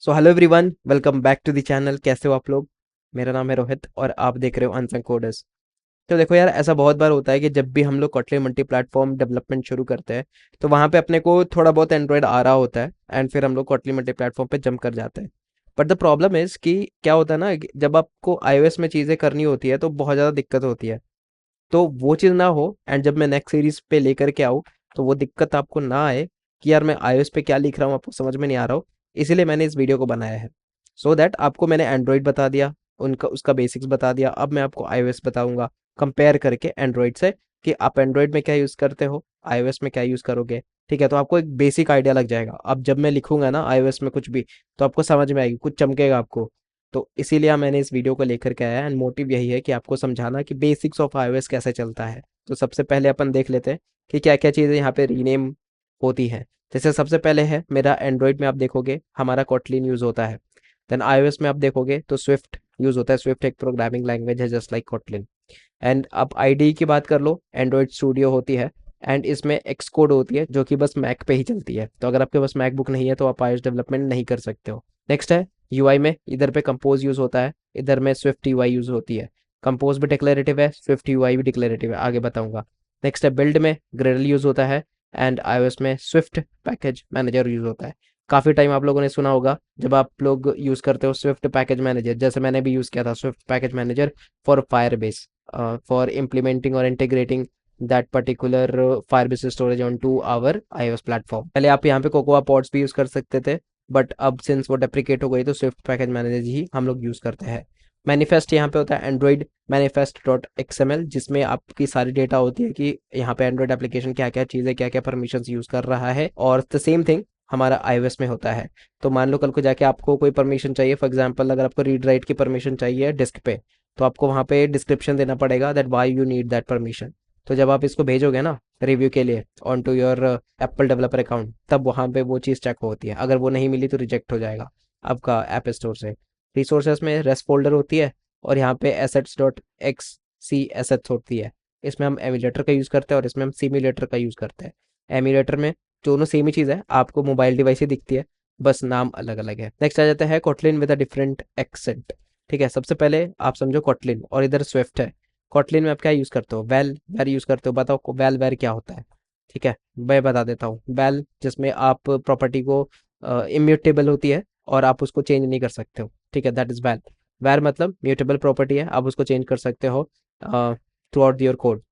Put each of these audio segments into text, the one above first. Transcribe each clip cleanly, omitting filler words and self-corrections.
So hello everyone, welcome back to the channel. कैसे हो आप लोग? मेरा नाम है रोहित और आप देख रहे हो अनसंग कोडर्स। तो देखो यार, ऐसा बहुत बार होता है कि जब भी हम लोग कोटलिन मल्टी प्लेटफॉर्म डेवलपमेंट शुरू करते हैं तो वहाँ पे अपने को थोड़ा बहुत एंड्रॉयड आ रहा होता है एंड फिर हम लोग कोटलिन मल्टी प्लेटफॉर्म पे जंप कर जाते हैं। बट द प्रॉब्लम इज कि क्या होता है ना कि जब आपको iOS में चीज़ें करनी होती है तो बहुत ज़्यादा दिक्कत होती है। तो वो चीज़ ना हो एंड जब मैं नेक्स्ट सीरीज पे लेकर के आऊँ तो वो दिक्कत आपको ना आए कि यार मैं iOS पे क्या लिख रहा हूँ आपको समझ में नहीं आ रहा हो। इसीलिए मैंने इस वीडियो को बनाया है। सो दैट आपको मैंने एंड्रॉयड बता दिया, उनका उसका बेसिक्स बता दिया। अब मैं आपको iOS बताऊंगा कंपेयर करके एंड्रॉयड से कि आप एंड्रॉयड में क्या यूज़ करते हो, iOS में क्या यूज़ करोगे। ठीक है, तो आपको एक बेसिक आइडिया लग जाएगा। अब जब मैं लिखूंगा ना iOS में कुछ भी तो आपको समझ में आएगी, कुछ चमकेगा आपको। तो इसीलिए मैंने इस वीडियो को लेकर के आया एंड मोटिव यही है कि आपको समझाना कि बेसिक्स ऑफ iOS कैसे चलता है। तो सबसे पहले अपन देख लेते हैं कि क्या क्या चीज़ें यहाँ पे रीनेम होती हैं। जैसे सबसे पहले है मेरा एंड्रॉयड में आप देखोगे हमारा कोटलिन यूज़ होता है। देन iOS में आप देखोगे तो स्विफ्ट यूज़ होता है। स्विफ्ट एक प्रोग्रामिंग लैंग्वेज है जस्ट लाइक कोटलिन। एंड आप आईडी की बात कर लो, एंड्रॉयड स्टूडियो होती है एंड इसमें एक्स कोड होती है जो कि बस मैक पे ही चलती है। तो अगर आपके पास मैकबुक नहीं है तो आप iOS डेवलपमेंट नहीं कर सकते हो। नेक्स्ट है यूआई में, इधर पे कंपोज यूज़ होता है, इधर में स्विफ्ट यूआई यूज़ होती है। कंपोज भी डिक्लेरेटिव है, स्विफ्ट यूआई भी डिक्लेरेटिव है, आगे बताऊंगा। नेक्स्ट है बिल्ड में ग्रेडल यूज़ होता है एंड iOS में स्विफ्ट पैकेज मैनेजर यूज़ होता है। काफ़ी टाइम आप लोगों ने सुना होगा जब आप लोग यूज़ करते हो स्विफ्ट पैकेज मैनेजर, जैसे मैंने भी यूज़ किया था Swift package manager for Firebase, for implementing or integrating that particular Firebase storage onto our iOS platform। पहले आप यहाँ पे कोकोआ पॉड्स भी यूज़ कर सकते थे, बट अब सिंस वो डेप्रिकेट हो गई तो स्विफ्ट पैकेज मैनेजर ही हम लोग यूज़ करते हैं। मैनिफेस्ट यहाँ पे होता है एंड्रॉइड मैनिफेस्ट डॉट एक्सएमएल, जिसमें आपकी सारी डेटा होती है कि यहाँ पे एंड्रॉइड एप्लीकेशन क्या क्या चीज़ें क्या क्या परमिशंस यूज़ कर रहा है। और द सेम थिंग हमारा iOS में होता है। तो मान लो कल को जाके आपको कोई परमिशन चाहिए, फॉर एग्जांपल अगर आपको रीड राइट की परमिशन चाहिए डिस्क पे, तो आपको वहाँ पे डिस्क्रिप्शन देना पड़ेगा that why you need that permission. तो जब आप इसको भेजोगे ना रिव्यू के लिए on to your Apple developer account, तब वहाँ पे वो चीज़ चेक होती है। अगर वो नहीं मिली तो रिजेक्ट हो जाएगा आपका ऐप स्टोर से। रिसोर्सेस में रेस्ट फोल्डर होती है और यहाँ पे एसेट्स डॉट एक्स सी एसेट्स होती है। इसमें हम एमुलेटर का यूज़ करते हैं और इसमें हम सिमुलेटर का यूज़ करते हैं। एमुलेटर में दोनों सेम ही चीज़ है, आपको मोबाइल डिवाइस ही दिखती है, बस नाम अलग अलग है। नेक्स्ट आ जाता है Kotlin with a different accent. ठीक है, सबसे पहले आप समझो कोटलिन और इधर स्विफ्ट है। कोटलिन में आप क्या यूज़ करते हो? वेल वेर यूज़ करते हो। बताओ को वेल वेर क्या होता है? ठीक है, मैं बता देता हूँ। वेल जिसमें आप प्रॉपर्टी को इम्यूटेबल होती है और आप उसको चेंज नहीं कर सकते हो। ठीक है, दैट इज़ वेल। वेर मतलब म्यूटेबल प्रॉपर्टी है, आप उसको चेंज कर सकते हो through out your code.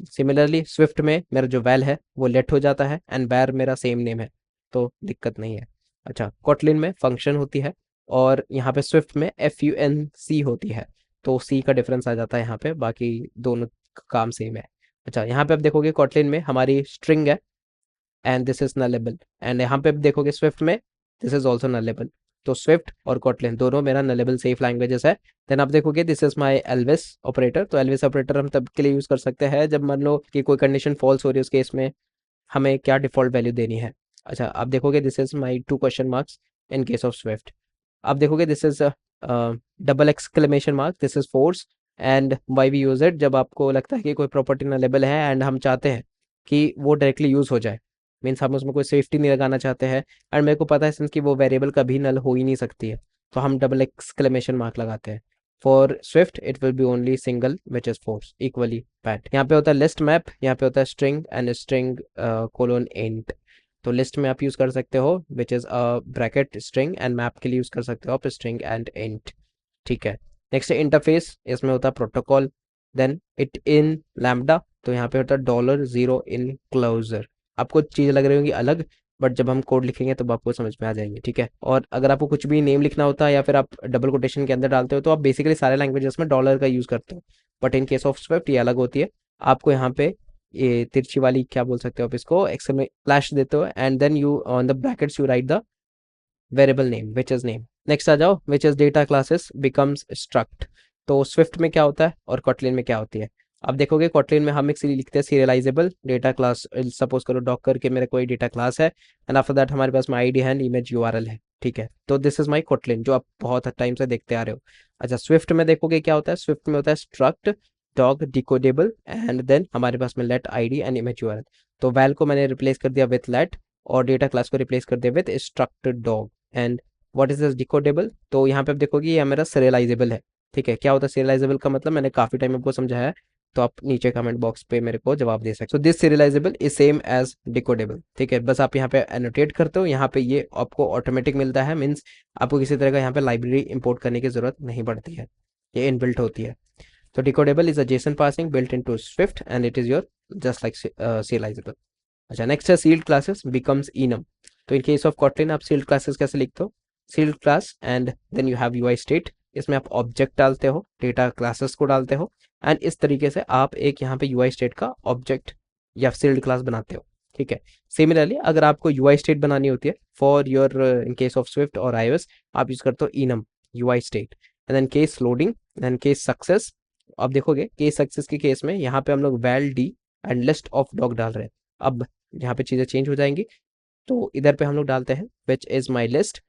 Similarly Swift में मेरा जो वेल है वो लेट हो जाता है एंड वेर मेरा सेम नेम है, तो दिक्कत नहीं है। अच्छा, कोटलिन में फंक्शन होती है और यहाँ पे स्विफ्ट में FUNC होती है। तो सी का डिफरेंस आ जाता है यहाँ पे, बाकी दोनों काम सेम है। अच्छा, यहाँ पे आप देखोगे कोटलिन में हमारी स्ट्रिंग है and this is nullable, and यहाँ पे आप देखोगे स्विफ्ट में दिस इज ऑल्सो नलेबल। तो स्विफ्ट और कोटलिन दोनों मेरा नलेबल सेफ लैंग्वेजेस है। देन आप देखोगे this is my Elvis operator. तो एल्विस ऑपरेटर हम तब के लिए यूज़ कर सकते हैं जब मान लो कि कोई कंडीशन फॉल्स हो रही है, उस केस में हमें क्या डिफ़ॉल्ट वैल्यू देनी है। अच्छा, आप देखोगे this is my two question marks in case of Swift. आप देखोगे this is double exclamation mark, this is force. And why we use it जब आपको लगता है कि कोई प्रॉपर्टी नलेबल है एंड हम चाहते हैं कि वो डायरेक्टली यूज़ हो जाए, मीन्स हम उसमें कोई सेफ्टी नहीं लगाना चाहते हैं एंड मेरे को पता है सिंस कि वो वेरिएबल कभी नल हो ही नहीं सकती है, तो हम डबल एक्सक्लेमेशन मार्क लगाते हैं। For Swift it will be only single which is force equally bad. यहाँ पे होता है लिस्ट मैप, यहाँ पे होता है string and string colon int. तो लिस्ट में आप यूज़ कर सकते हो which is a bracket string and map के लिए यूज़ कर सकते हो आप स्ट्रिंग एंड इंट। ठीक है, नेक्स्ट है इंटरफेस, इसमें होता है protocol. Then it in lambda, तो यहाँ पे होता है $0 इन क्लोजर। आपको चीज़ लग रही होंगी अलग, बट जब हम कोड लिखेंगे तब आपको समझ में आ जाएंगे। ठीक है, और अगर आपको कुछ भी नेम लिखना होता है या फिर आप डबल कोटेशन के अंदर डालते हो तो आप बेसिकली सारे लैंग्वेजेस में डॉलर का यूज़ करते हो, but in case of Swift ये अलग होती है। आपको यहाँ पे ये तिरछी वाली क्या बोल सकते हो आप इसको, एक्सेल में फ्लैश देते हो and then you on the brackets you write the variable name which is name. Next आ जाओ which is data classes becomes struct. तो स्विफ्ट में क्या होता है और कॉटलिन में क्या होती है? आप देखोगे कॉटलिन में हम एक लिखते हैं सीरियलाइजेबल डेटा क्लास। सपोज करो डॉकर के मेरा कोई डेटा क्लास है एंड आफ्टर दैट हमारे पास माई ID है एंड इमेज URL है। ठीक है, तो दिस इज माई कॉटलिन जो आप बहुत टाइम से देखते आ रहे हो। अच्छा, स्विफ्ट में देखोगे क्या होता है? स्विफ्ट में होता है struct dog decodable and then हमारे पास में let ID and image URL। तो वैल को मैंने रिप्लेस कर दिया विथ लेट और डेटा क्लास को रिप्लेस कर दिया with struct dog and what is this decodable, तो यहाँ पे आप देखोगे ये मेरा serializable है। ठीक है, क्या होता है serializable का मतलब, मैंने काफी टाइम आपको समझाया है, तो आप नीचे कमेंट बॉक्स पे मेरे को जवाब दे सकते हो। This serializable is same as decodable. ठीक है, बस आप यहाँ पे एनोटेट करते हो, यहाँ पे ये आपको ऑटोमेटिक मिलता है, मीन्स आपको किसी तरह का यहाँ पे लाइब्रेरी इंपोर्ट करने की जरूरत नहीं पड़ती है, ये इनबिल्ट होती है। तो decodable is a JSON parsing built into Swift and it is your just like serializable। अच्छा, नेक्स्ट है सील्ड क्लासेस बिकम्स enum। तो इन केस ऑफ Kotlin आप सील्ड क्लासेस कैसे लिखते हो, sealed class and then you have UI state, इसमें आप object डालते हो, डेटा क्लासेस को डालते हो, एंड इस तरीके से आप एक यहाँ पे यूआई स्टेट का ऑब्जेक्ट या सील्ड क्लास बनाते हो। ठीक है, सिमिलरली अगर आपको यूआई स्टेट बनानी होती है for your in case of Swift और iOS, आप यूज करते हो enum UI state, and then case loading, then case success. आप देखोगे केस सक्सेस के केस में यहाँ पे हम लोग val D and list of dog डाल रहे हैं। अब यहाँ पे चीज़ें चेंज हो जाएंगी, तो इधर पे हम लोग डालते हैं which is my list,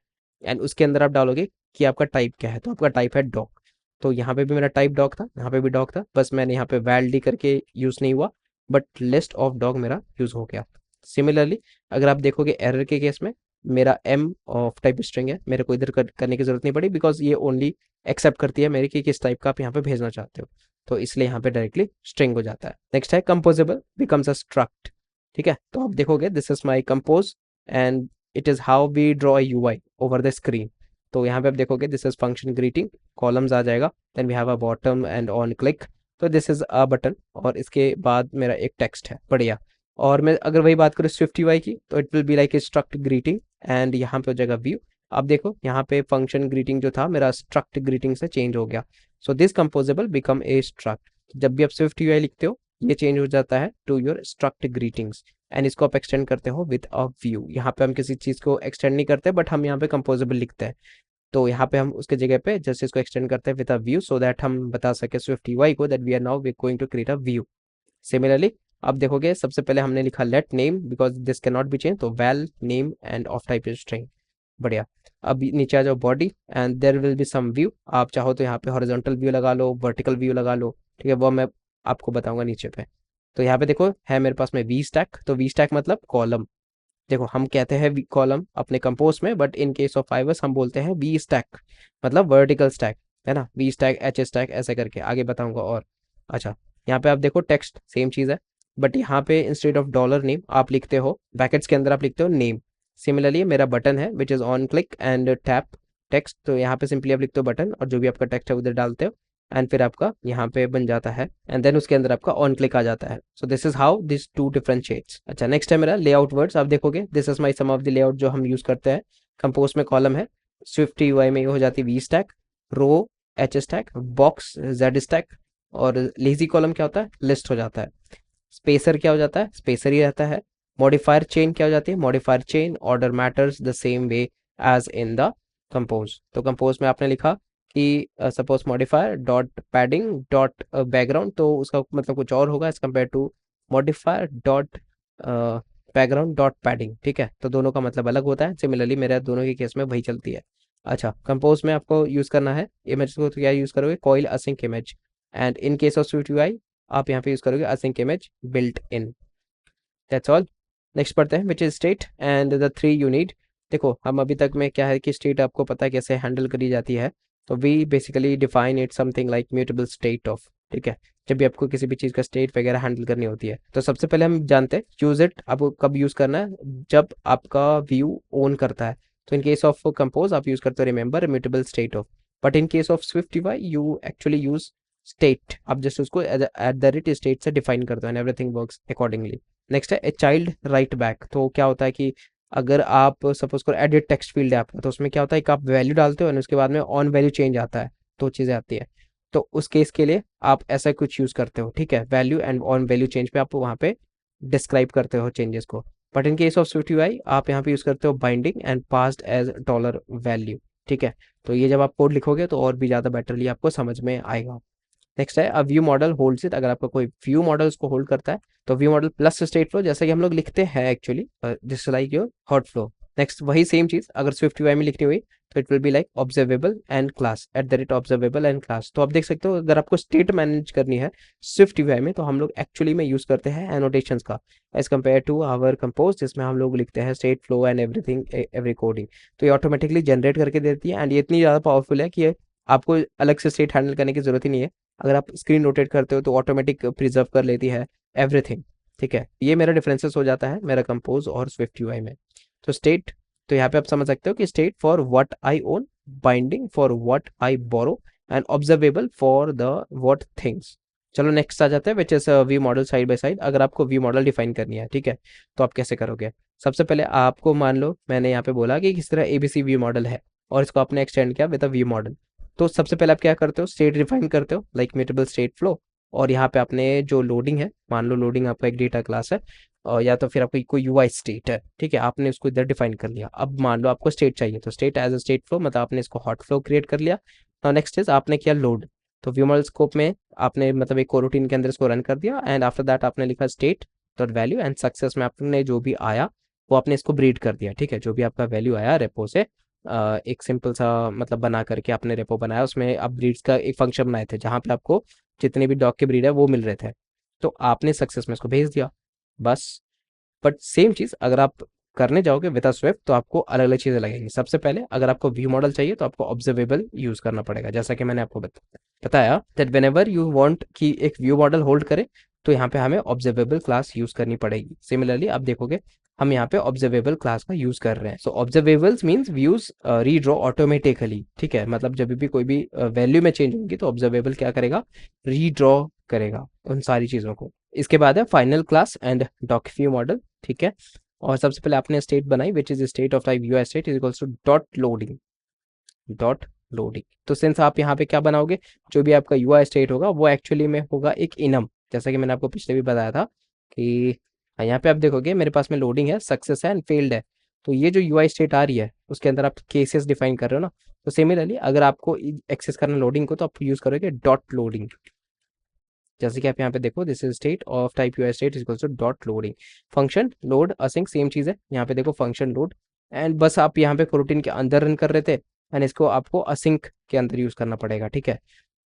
and उसके अंदर आप डालोगे कि आपका टाइप क्या है, तो आपका टाइप है डॉग। तो यहाँ पे भी मेरा टाइप डॉग था, यहाँ पे भी डॉग था, बस मैंने यहाँ पे वैल डी करके यूज़ नहीं हुआ, बट लिस्ट ऑफ डॉग मेरा यूज़ हो गया। सिमिलरली अगर आप देखोगे एरर के केस में, मेरा एम ऑफ टाइप स्ट्रिंग है, मेरे को इधर करने की जरूरत नहीं पड़ी, बिकॉज ये ओनली एक्सेप्ट करती है मेरी कि किस टाइप का आप यहाँ पे भेजना चाहते हो, तो इसलिए यहाँ पे डायरेक्टली स्ट्रिंग हो जाता है। नेक्स्ट है कंपोजेबल बिकम्स अ स्ट्रक्ट। ठीक है, तो आप देखोगे this is my compose and it is how we draw UI over the screen. तो यहाँ पे आप देखोगे this is function greeting, columns आ जाएगा, then we have a bottom and on click, तो दिस इज अ बटन, और इसके बाद मेरा एक टेक्स्ट है, बढ़िया। और मैं अगर वही बात करूँ स्विफ्ट यूआई की, तो it will be like a struct greeting, and यहाँ पे हो जाएगा व्यू। आप देखो यहाँ पे फंक्शन ग्रीटिंग जो था मेरा स्ट्रक्ट ग्रीटिंग से चेंज हो गया। So this composable become a struct. जब भी आप स्विफ्ट यूआई लिखते हो ये चेंज हो जाता है to your struct greetings, and इसको आप एक्सटेंड करते हो विद अ व्यू। यहाँ पे हम किसी चीज़ को एक्सटेंड नहीं करते, बट हम यहाँ पे कंपोजेबल लिखते हैं, तो यहाँ पे हम उसके जगह पे जस्ट इसको एक्सटेंड करते हैं with a view, so that हम बता सके स्विफ्ट यूआई को that we are now we going to create a view. Similarly आप देखोगे सबसे पहले हमने लिखा let name because this can not be change, तो val name and of type is string, बढ़िया। अब नीचे आ जाओ body and there will be some view, आप चाहो तो यहाँ पे हॉरिजॉन्टल व्यू लगा लो, वर्टिकल व्यू लगा लो, ठीक है, वो मैं आपको बताऊंगा नीचे पे। तो यहाँ पे देखो है मेरे पास में वी स्टैक, तो वी स्टैक मतलब कॉलम। देखो हम कहते हैं कॉलम अपने कंपोज में, but in case of iOS हम बोलते हैं वी स्टैक, मतलब वर्टिकल स्टैक, है ना, वी स्टैक एच स्टैक ऐसे करके आगे बताऊंगा। और अच्छा, यहाँ पे आप देखो टेक्स्ट सेम चीज़ है, बट यहाँ पे इंस्टेड ऑफ डॉलर नेम आप लिखते हो ब्रैकेट्स के अंदर आप लिखते हो नेम। सिमिलरली मेरा बटन है which is on click and tap text, तो यहाँ पे सिंपली आप लिखते हो बटन, और जो भी आपका टेक्स्ट है उधर डालते हो, एंड फिर आपका यहाँ पे बन जाता है, एंड देन उसके अंदर आपका ऑन क्लिक आ जाता है। So this is how this two differentiates. अच्छा, नेक्स्ट है मेरा लेआउट वर्ड्स। आप देखोगे this is my some of the layout जो हम यूज करते हैं। कंपोज में कॉलम है, स्विफ्ट यूआई में ये हो जाती है V stack, row H stack, box Z stack, और लेजी कॉलम क्या होता है, लिस्ट हो जाता है। स्पेसर क्या हो जाता है, स्पेसर ही रहता है। मॉडिफायर चेन क्या हो जाती है, modifier chain. Order matters the same way as in the Compose. तो कंपोज में आपने लिखा कि suppose modifier dot padding dot background, तो उसका मतलब कुछ और होगा as compare to modifier dot background dot padding. ठीक है, तो दोनों का मतलब अलग होता है। सिमिलरली मेरे दोनों के केस में वही चलती है। अच्छा, कंपोज में आपको यूज करना है इमेज को, तो क्या यूज करोगे, coil async image, and in case of Swift UI आप यहाँ पे यूज करोगे async image built in. That's all. Next पढ़ते हैं विच is state and the three you need. देखो हम अभी तक में क्या है कि स्टेट आपको पता है कैसे हैंडल करी जाती है, तो we basically define it something like mutable state of. ठीक है, जब भी आपको किसी भी चीज़ का स्टेट वगैरह हैंडल करनी होती है, तो सबसे पहले हम जानते हैं यूज इट, आपको कब यूज करना है, जब आपका व्यू ओन करता है। तो इन केस ऑफ कंपोज आप यूज करते हो remember immutable state of, but in case of Swift UI you actually use state, आप जस्ट उसको एट द रेट स्टेट से डिफाइन करते हो and everything works accordingly. Next है ए चाइल्ड राइट बैक। तो क्या होता है कि अगर आप सपोज करो एडिट टेक्स्ट फील्ड है आपका, तो उसमें क्या होता है कि आप वैल्यू डालते हो और उसके बाद में ऑन वैल्यू चेंज आता है, दो चीज़ें आती है। तो उस केस के लिए आप ऐसा कुछ यूज़ करते हो, ठीक है, value and on value change पे आप वहाँ पे डिस्क्राइब करते हो चेंजेस को। But in case of Swift UI आप यहाँ पे यूज़ करते हो binding and passed as dollar value. ठीक है, तो ये जब आप कोड लिखोगे तो और भी ज़्यादा बेटरली आपको समझ में आएगा। नेक्स्ट है a view model holds it. अगर आपका कोई व्यू मॉडल उसको होल्ड करता है, तो view model plus state flow, जैसा कि हम लोग लिखते हैं actually, just like your hot flow, next वही सेम चीज अगर स्विफ्ट यूआई में लिखनी हुई तो it will be like observable and class at the rate observable and class. तो आप देख सकते हो अगर आपको स्टेट मैनेज करनी है स्विफ्ट यूआई में तो हम लोग एक्चुअली में यूज करते हैं एनोटेशंस का as compare to our Compose जिसमें हम लोग लिखते हैं state flow and everything every coding. तो ये ऑटोमेटिकली जनरेट करके देती है एंड ये इतनी ज़्यादा पावरफुल है कि ये आपको अलग से स्टेट हैंडल करने की जरूरत ही नहीं है। अगर आप स्क्रीन रोटेट करते हो तो ऑटोमेटिक प्रिजर्व कर लेती है एवरीथिंग। ठीक है, ये मेरा डिफरेंसेस हो जाता है मेरा कंपोज और स्विफ्ट यूआई में। तो स्टेट, तो यहाँ पे आप समझ सकते हो कि state for what I own, binding for what I borrow and observable for the what things. चलो नेक्स्ट आ जाता है which is view model side by side. अगर आपको व्यू मॉडल डिफाइन करनी है, ठीक है, तो आप कैसे करोगे? सबसे पहले आपको मान लो मैंने यहाँ पे बोला कि किस तरह एबीसी व्यू मॉडल है और इसको आपने एक्सटेंड किया विद अ व्यू मॉडल। तो सबसे पहले आप क्या करते हो, स्टेट डिफाइन करते हो लाइक म्यूटेबल स्टेट फ्लो। और यहाँ पे आपने जो लोडिंग है, मान लो लोडिंग आपका एक डेटा क्लास है और या तो फिर आपको कोई यूआई स्टेट है, ठीक है, आपने उसको इधर डिफाइन कर लिया। अब मान लो आपको स्टेट चाहिए तो state as a state flow, मतलब आपने इसको हॉट फ्लो क्रिएट कर लिया। नाउ नेक्स्ट इज आपने किया लोड। तो व्यू मॉडल स्कोप में आपने मतलब एक कोरोटीन के अंदर इसको रन कर दिया एंड आफ्टर दैट आपने लिखा state dot value and success में आपने जो भी आया वो आपने इसको ब्रीड कर दिया। ठीक है, जो भी आपका वैल्यू आया रेपो से एक सिंपल सा मतलब बना करके आपने रेपो बनाया, उसमें आप ब्रीड्स का एक फंक्शन बनाए थे जहाँ पे आपको जितने भी डॉग के ब्रीड है वो मिल रहे थे। तो आपने सक्सेस में इसको भेज दिया बस। बट सेम चीज़ अगर आप करने जाओगे विद स्विफ्ट तो आपको अलग अलग चीज़ें लगेंगी। सबसे पहले अगर आपको व्यू मॉडल चाहिए तो आपको ऑब्जर्वेबल यूज़ करना पड़ेगा, जैसा कि मैंने आपको बताया that when ever you want कि एक व्यू मॉडल होल्ड करे तो यहाँ पे हमें ऑब्जर्वेबल क्लास यूज़ करनी पड़ेगी। सिमिलरली आप देखोगे हम यहाँ पे ऑब्जर्वेबल क्लास का यूज़ कर रहे हैं। So observables means views redraw automatically. ठीक है, मतलब जब भी कोई भी वैल्यू में चेंज होगी तो ऑब्जर्वेबल क्या करेगा, रीड्रॉ करेगा उन सारी चीज़ों को। इसके बाद है final class and dock view model. ठीक है, और सबसे पहले आपने स्टेट बनाई which is state of type UI state is equals to dot loading. Dot loading, तो सिंस आप यहाँ पे क्या बनाओगे, जो भी आपका यूआई स्टेट होगा वो एक्चुअली में होगा एक इनम, जैसा कि मैंने आपको पिछले भी बताया था कि यहाँ पे आप देखोगे मेरे पास में लोडिंग है, सक्सेस है एंड फेल्ड है। तो ये जो यूआई स्टेट आ रही है उसके अंदर आप केसेस डिफाइन कर रहे हो ना। तो सिमिलरली अगर आपको एक्सेस करना लोडिंग को तो आप यूज करोगे डॉट लोडिंग। जैसे कि आप यहाँ पे देखो this is state of type UI state equals to dot loading. Function load async same चीज़ है, यहाँ पे देखो फंक्शन लोड एंड बस आप यहाँ पे कोरोटीन के अंदर रन कर रहे थे एंड इसको आपको असिंक के अंदर यूज करना पड़ेगा। ठीक है,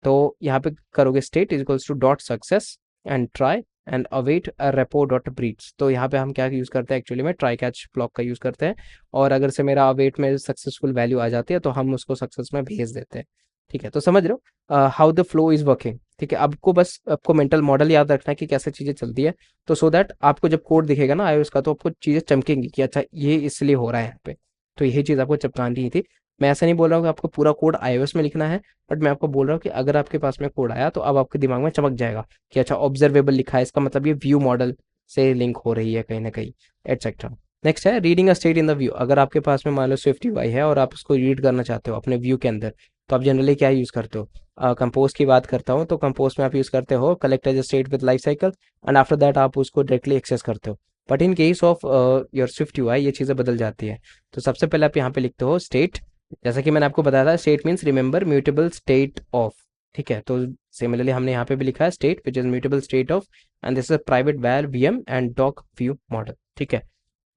तो यहाँ पे करोगे state equals to dot success and try and await a repo dot breeds. तो यहाँ पे हम क्या यूज करते हैं, एक्चुअली में ट्राई कैच ब्लॉक का यूज करते हैं और अगर से मेरा अवेट में सक्सेसफुल वैल्यू आ जाती है तो हम उसको सक्सेस में भेज देते हैं। ठीक है, तो समझ रहे हो how the flow is working. ठीक है, आपको बस आपको मेंटल मॉडल याद रखना है कि कैसे चीज़ें चलती है, तो सो दैट आपको जब कोड दिखेगा ना iOS का तो आपको चीज़ें चमकेंगी कि अच्छा ये इसलिए हो रहा है यहाँ पे। तो यही चीज़ आपको चमकानी थी। मैं ऐसा नहीं बोल रहा हूँ कि आपको पूरा कोड iOS में लिखना है, बट मैं आपको बोल रहा हूँ कि अगर आपके पास में कोड आया तो अब आपके दिमाग में चमक जाएगा कि अच्छा ऑब्जर्वेबल लिखा है, इसका मतलब ये व्यू मॉडल से लिंक हो रही है कहीं ना कहीं, एटसेट्रा। नेक्स्ट है reading a state in the view. अगर आपके पास में मान लो स्विफ्ट यूआई है और आप उसको रीड करना चाहते हो अपने व्यू के अंदर, तो आप जनरली क्या यूज़ करते हो? कंपोज की बात करता हूँ तो कंपोज में आप यूज़ करते हो collect as state with lifecycle and after that आप उसको डायरेक्टली एक्सेस करते हो। But in case of your Swift UI ये चीज़ें बदल जाती है। तो सबसे पहले आप यहाँ पे लिखते हो स्टेट, जैसा कि मैंने आपको बताया था state means remember mutable state of. ठीक है, तो सिमिलरली हमने यहाँ पे भी लिखा है state which is mutable state of and this is private var VM and dock view model. ठीक है,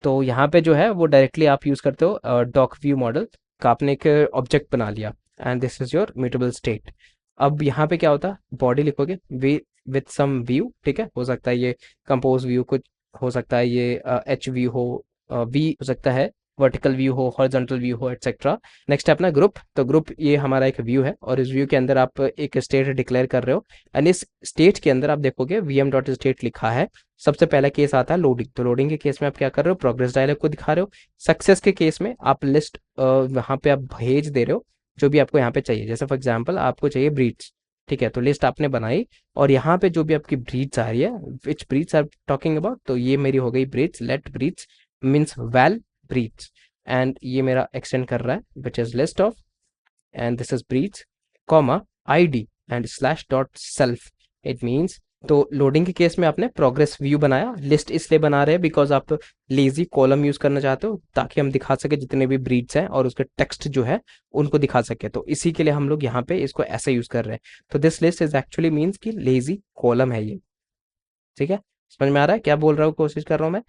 तो यहाँ पे जो है वो डायरेक्टली आप यूज़ करते हो डॉक व्यू मॉडल का, आपने एक ऑब्जेक्ट बना लिया and this is your mutable state. अब यहाँ पे क्या होता है, बॉडी लिखोगे वी विथ सम व्यू। ठीक है, हो सकता है ये कंपोज व्यू, कुछ हो सकता है ये एच व्यू हो, वी हो सकता है वर्टिकल व्यू हो, हॉरिजॉन्टल व्यू हो, एटसेट्रा। नेक्स्ट है अपना ग्रुप। तो ग्रुप ये हमारा एक व्यू है और इस व्यू के अंदर आप एक स्टेट डिक्लेयर कर रहे हो एंड इस स्टेट के अंदर आप देखोगे वीएम डॉट स्टेट लिखा है। सबसे पहला केस आता है लोडिंग। तो लोडिंग के केस में आप क्या कर रहे हो, प्रोग्रेस डायलॉग को दिखा रहे हो। सक्सेस के केस में आप लिस्ट वहाँ पे आप भेज दे रहे हो जो भी आपको यहाँ पे चाहिए। जैसे फॉर एग्जाम्पल आपको चाहिए ब्रीड्स, ठीक है, तो लिस्ट आपने बनाई और यहाँ पे जो भी आपकी ब्रीड्स आ रही है, which breeds are talking about, तो ये मेरी हो गई breeds, let breeds means well breeds and ये मेरा एक्सटेंड कर रहा है which is list of and this is breeds comma ID and slash dot self. It means, तो लोडिंग के केस में आपने प्रोग्रेस व्यू बनाया, लिस्ट इसलिए बना रहे हैं बिकॉज आप लेजी कॉलम यूज करना चाहते हो ताकि हम दिखा सके जितने भी ब्रीड्स हैं और उसके टेक्स्ट जो है उनको दिखा सके। तो इसी के लिए हम लोग यहाँ पे इसको ऐसे यूज कर रहे हैं। तो this list is actually means कि लेजी कॉलम है ये। ठीक है, समझ में आ रहा है क्या बोल रहा हूँ, कोशिश कर रहा हूँ मैं।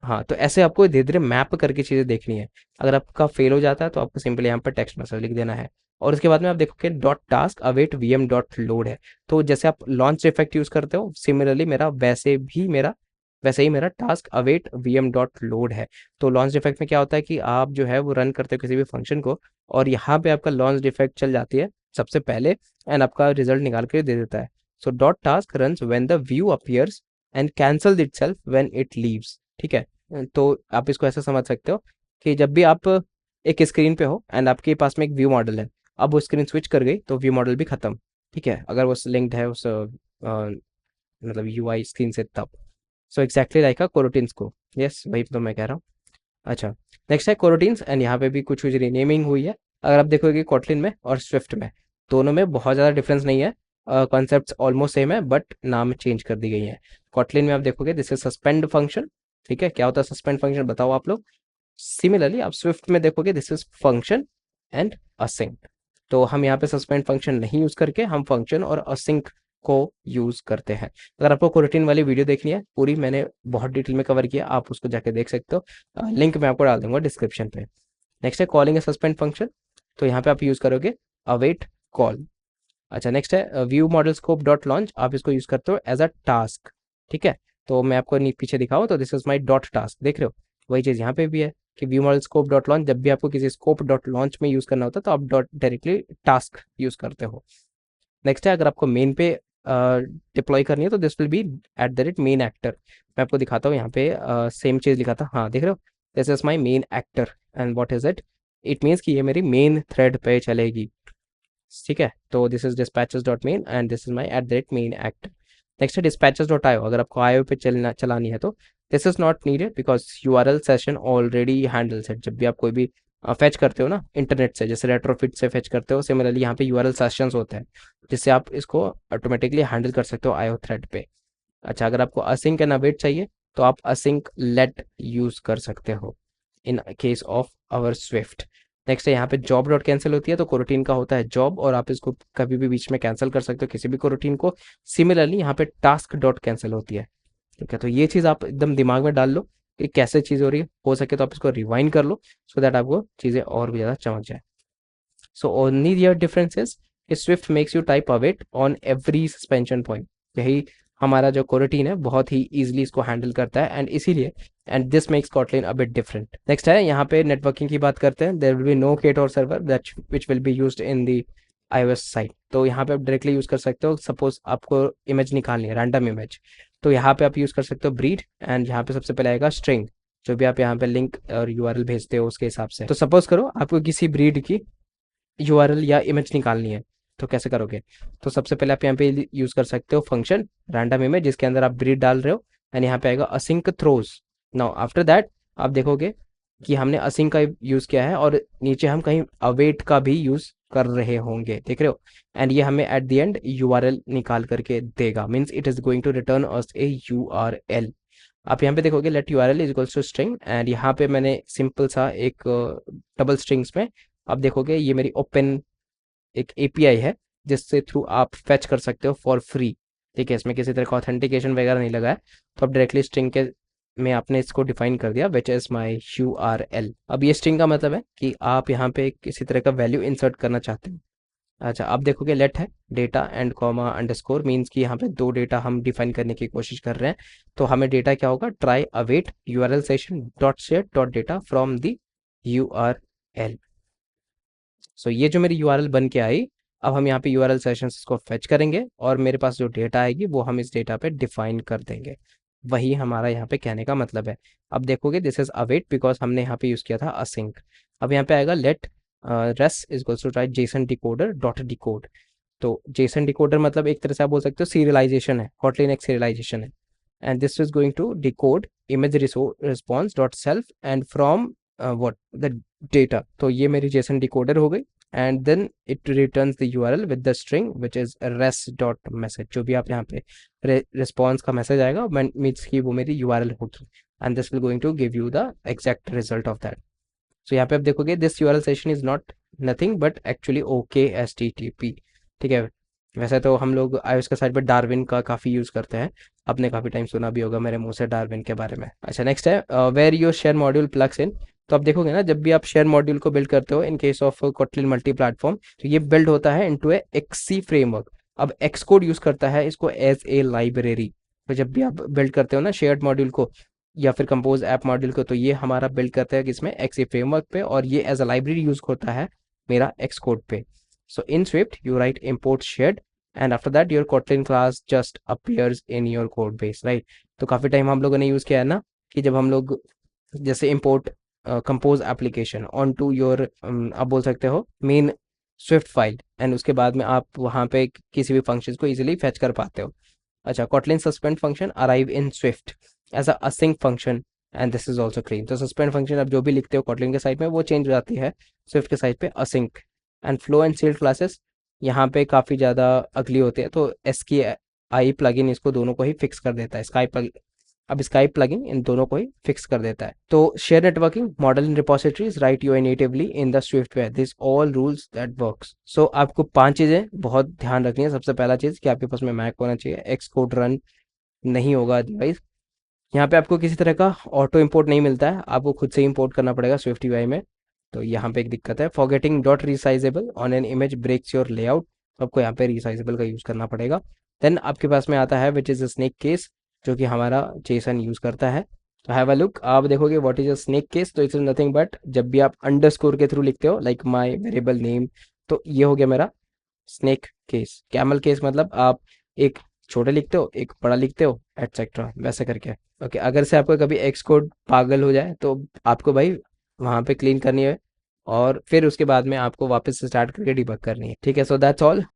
हाँ, तो ऐसे आपको धीरे-धीरे मैप करके चीज़ें देखनी है। अगर आपका फेल हो जाता है तो आपको सिंपली यहाँ पर टेक्स्ट मैसेज लिख देना है और उसके बाद में आप देखोगे dot task await VM dot load है। तो जैसे आप लॉन्च इफेक्ट यूज़ करते हो सिमिलरली वैसे ही मेरा task await VM dot load है। तो लॉन्च इफेक्ट में क्या होता है कि आप जो है वो रन करते हो किसी भी फंक्शन को और यहाँ पे आपका लॉन्च इफेक्ट चल जाती है सबसे पहले एंड आपका रिजल्ट निकाल के दे देता है। So dot task runs when the view appears and cancels itself when it leaves. ठीक है। तो आप इसको ऐसा समझ सकते हो कि जब भी आप एक स्क्रीन पे हो एंड आपके पास में एक व्यू मॉडल है, अब वो स्क्रीन स्विच कर गई तो व्यू मॉडल भी खत्म। ठीक है, अगर वो लिंक्ड है उस मतलब यूआई स्क्रीन से तब। सो एग्जैक्टली लाइक अ कोरोटीन्स को। यस, वही तो मैं कह रहा हूँ। अच्छा, नेक्स्ट है कोरोटीन्स एंड यहाँ पे भी कुछ कुछ रीनेमिंग हुई है। अगर आप देखोगे कॉटलिन में और स्विफ्ट में, दोनों में बहुत ज़्यादा डिफरेंस नहीं है। कॉन्सेप्ट्स ऑलमोस्ट सेम है बट नाम चेंज कर दी गई है। कॉटलिन में आप देखोगे दिस इज सस्पेंड फंक्शन। ठीक है, क्या होता है सस्पेंड फंक्शन बताओ आप लोग। सिमिलरली आप स्विफ्ट में देखोगे this is function and async. तो हम यहाँ पे सस्पेंड फंक्शन नहीं यूज करके हम फंक्शन और असिंक को यूज करते हैं। अगर आपको कोरोटीन वाली वीडियो देखनी है पूरी, मैंने बहुत डिटेल में कवर किया, आप उसको जाके देख सकते हो। लिंक मैं आपको डाल दूंगा डिस्क्रिप्शन पे। नेक्स्ट है कॉलिंग ए सस्पेंड फंक्शन। तो यहाँ पे आप यूज करोगे अवेट कॉल। अच्छा, नेक्स्ट है view model scope dot launch. आप इसको यूज करते हो एज अ टास्क। ठीक है, तो मैं आपको पीछे दिखाऊं तो this is my dot task, देख रहे हो वही चीज़ यहाँ पे भी है कि view model scope dot launch. जब भी आपको किसी स्कोप डॉट लॉन्च में यूज करना होता है तो आप डॉट डायरेक्टली टास्क यूज करते हो। नेक्स्ट है अगर आपको मेन पे डिप्लॉय करनी है तो this will be at the rate main actor. मैं आपको दिखाता हूँ यहाँ पे सेम चीज़ लिखा था, हाँ देख रहे हो, this is my main actor and what is it, it means कि ये मेरी मेन थ्रेड पे चलेगी। ठीक है, तो this is dispatches dot main and this is my at the rate main actor. Next है डिस्पैचेस डॉट आईओ। अगर आपको आईओ पे चलानी है तो this is not needed because URL session already handles it. जब भी आप कोई भी फेच करते हो ना इंटरनेट से, जैसे रेट्रोफिट से फेच करते हो, सिमिलरली यहाँ पे यूआरएल सेशंस होते हैं जिससे आप इसको ऑटोमेटिकली हैंडल कर सकते हो आईओ थ्रेड पे। अच्छा, अगर आपको असिंक एंड अवेट चाहिए तो आप असिंक लेट यूज कर सकते हो in case of our Swift. Next है यहाँ पे जॉब डॉट कैंसिल होती है तो कोरोटीन का होता है जॉब और आप इसको कभी भी बीच में कैंसिल कर सकते हो किसी भी कोरोटीन को। सिमिलरली यहाँ पे टास्क डॉट कैंसिल होती है। ठीक है, तो ये चीज़ आप एकदम दिमाग में डाल लो कि कैसे चीज़ हो रही है। हो सके तो आप इसको रिवाइंड कर लो सो दैट आपको चीज़ें और भी ज़्यादा चमक जाए। So only your difference is Swift makes you type await on every suspension point. यही हमारा जो कोरोटीन है बहुत ही ईजिली इसको हैंडल करता है एंड इसीलिए and this makes Kotlin a bit different. Next है यहाँ पे नेटवर्किंग की बात करते हैं। There will be no Ktor और server that which will be used in the iOS site. तो यहाँ पे आप डायरेक्टली यूज कर सकते हो। सपोज आपको इमेज निकालनी है, रैंडम इमेज, तो यहाँ पे आप यूज कर सकते हो ब्रीड एंड यहाँ पे सबसे पहले आएगा स्ट्रिंग, जो भी आप यहाँ पे लिंक और यूआरएल भेजते हो उसके हिसाब से। तो सपोज करो आपको किसी ब्रीड की यूआरएल या इमेज निकालनी है तो कैसे करोगे। तो सबसे पहले आप यहाँ पे यूज कर सकते हो फंक्शन रैंडम इमेज जिसके अंदर आप ब्रीड डाल रहे हो एंड यहाँ पे आएगा async throws. Now after that आप देखोगे कि हमने असिंक का यूज किया है और नीचे हम कहीं अवेट का भी यूज कर रहे होंगे, देख रहे हो, एंड ये हमें एट द एंड यूआरएल निकाल करके देगा। Means it is going to return us a URL. आप यहाँ पे देखोगे let URL is equals to string and यहाँ पे मैंने सिंपल सा एक डबल स्ट्रिंग्स में आप देखोगे ये मेरी ओपन एक एपीआई है जिससे थ्रू आप फेच कर सकते हो फॉर फ्री। ठीक है, इसमें किसी तरह का ऑथेंटिकेशन वगैरह नहीं लगा है। तो आप डायरेक्टली स्ट्रिंग के में आपने इसको डिफाइन कर दिया विच इज माई यूआरएल। अब ये स्ट्रिंग का मतलब है कि आप यहाँ पे किसी तरह का वैल्यू इंसर्ट करना चाहते हो। अच्छा, आप देखोगे लेट है data and comma underscore, means कि यहाँ पे दो डेटा हम डिफाइन करने की कोशिश कर रहे हैं। तो हमें डेटा क्या होगा, try await URL session dot share dot data from the URL. So ये जो मेरी यूआरएल बन के आई, अब हम यहाँ पे यूआरएल सेशंस इसको फेच करेंगे और मेरे पास जो डेटा आएगी वो हम इस डेटा पे डिफाइन कर देंगे। वही हमारा यहाँ पे कहने का मतलब है। अब देखोगे दिस इज अवेट बिकॉज हमने यहाँ पे यूज किया था असिंक। अब यहाँ पे आएगा let res is goals to right JSON decoder dot decode. तो जेसन डिकोडर मतलब एक तरह से आप बोल सकते हो सीरियलाइजेशन है, कॉटलिन एक सीरियलाइजेशन है and this is going to decode image response dot self and from what the data. तो ये मेरी जेसन डिकोडर हो गई and then it returns the URL with the string which is res dot message. जो भी आप यहाँ पे रिस्पॉन्स का मैसेज आएगा मीन्स की वो मेरी यूआरएल होगी and this will going to give you the exact result of that. So यहाँ पे आप देखोगे this URL session is not nothing but actually okay H T T P. ठीक है, वैसे तो हम लोग iOS के साइड पे डार्विन का काफ़ी यूज़ करते हैं। आपने काफ़ी टाइम सुना भी होगा मेरे मुंह से डार्विन के बारे में। अच्छा, नेक्स्ट है where your share module plugs in. तो आप देखोगे ना, जब भी आप शेयर मॉड्यूल को बिल्ड करते हो in case of Kotlin multi platform, तो ये बिल्ड होता है इनटू ए एक्सी फ्रेमवर्क। अब एक्स कोड यूज़ करता है इसको एज ए लाइब्रेरी। तो जब भी आप बिल्ड करते हो ना शेयर्ड मॉड्यूल को या फिर कंपोज ऐप मॉड्यूल को, तो ये हमारा बिल्ड करता है किसमें, एक्सी फ्रेमवर्क पे, और ये एज अ लाइब्रेरी यूज होता है मेरा एक्स कोड पे। So in Swift, you write import shared, and after that your Kotlin class just appears in your code base, right? तो काफ़ी टाइम हम लोगों ने यूज़ किया है ना, कि जब हम लोग जैसे import compose application onto your आप बोल सकते हो मेन स्विफ्ट फाइल, एंड उसके बाद में आप वहाँ पे किसी भी फंक्शन को इजीली फेच कर पाते हो। अच्छा, Kotlin suspend function arrive in Swift as a async function and this is also clean। तो suspend function आप जो भी लिखते हो Kotlin के साइड में वो चेंज हो जाती है Swift के साइड पे async। And flow and sealed classes यहाँ पे काफ़ी ज़्यादा अगली होते हैं, तो एस की आई प्लगइन इसको दोनों को ही फिक्स कर देता है। स्काई प्लग अब स्काई प्लगइन इन दोनों को ही फिक्स कर देता है। तो share networking model in repositories right UI natively in the Swift way, this all rules that works. So आपको 5 चीज़ें बहुत ध्यान रखनी है। सबसे पहला चीज़ कि आपके पास में मैक होना चाहिए, एक्स कोड रन नहीं होगा अदरवाइज। यहाँ पे आपको किसी तरह का ऑटो इंपोर्ट नहीं मिलता है, आपको खुद से इंपोर्ट करना पड़ेगा स्विफ्ट यूआई में। तो यहाँ पे एक दिक्कत है, forgetting dot resizable on an image breaks your layout. आपको यहाँ पे रिसाइजेबल का यूज़ करना पड़ेगा। देन आपके पास में आता है विच इज़ अ स्नेक केस, जो कि हमारा जेसन यूज़ करता है। तो हैव अ लुक, आप देखोगे what is a snake case, तो इट्स नथिंग बट जब भी आप अंडरस्कोर के थ्रू लिखते हो लाइक माई वेरिएबल नेम, तो ये हो गया मेरा स्नेक केस। कैमल केस मतलब आप एक छोटा लिखते हो एक बड़ा लिखते हो एटसेट्रा वैसे करके। ओके, अगर से आपको कभी एक्स कोड पागल हो जाए तो आपको भाई वहाँ पे क्लीन करनी है, और फिर उसके बाद में आपको वापस से स्टार्ट करके डिबग करनी है। ठीक है, सो दैट्स ऑल।